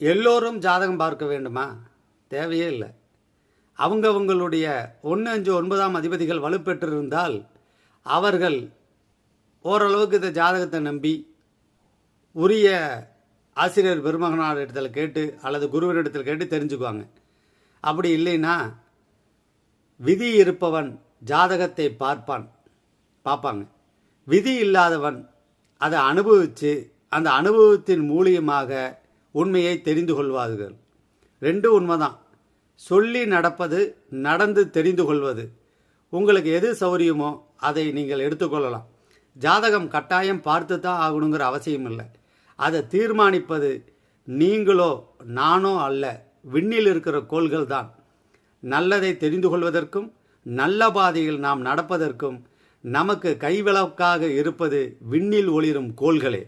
எல்லோரும் ஜாதகம் பார்க்க வேண்டுமா? தேவையே இல்லை. அவங்கவங்களுடைய 1, 5, 9ஆம் அதிபதிகள் வலுப்பெற்றிருந்தால் அவர்கள் ஓரளவுக்கு இந்த ஜாதகத்தை நம்பி உரிய ஆசிரியர் பெருமகனார் இடத்துல கேட்டு அல்லது குருவினிடத்தில் கேட்டு தெரிஞ்சுக்குவாங்க. அப்படி இல்லைன்னா விதி இருப்பவன் ஜாதகத்தை பார்ப்பாங்க. விதி இல்லாதவன் அதை அனுபவித்து அந்த அனுபவத்தின் மூலியமாக உண்மையை தெரிந்து கொள்வார்கள். 2 உண்மைதான். சொல்லி நடப்பது, நடந்து தெரிந்து கொள்வது. உங்களுக்கு எது சௌரியமோ அதை நீங்கள் எடுத்துக்கொள்ளலாம். ஜாதகம் கட்டாயம் பார்த்து தான் ஆகணுங்கிற அவசியம் இல்லை. அதை தீர்மானிப்பது நீங்களோ நானோ அல்ல, விண்ணில் இருக்கிற கோள்கள் தான். நல்லதை தெரிந்து கொள்வதற்கும் நல்ல பாதையில் நாம் நடப்பதற்கும் நமக்கு கைவிளக்காக இருப்பது விண்ணில் ஒளிரும் கோள்களே.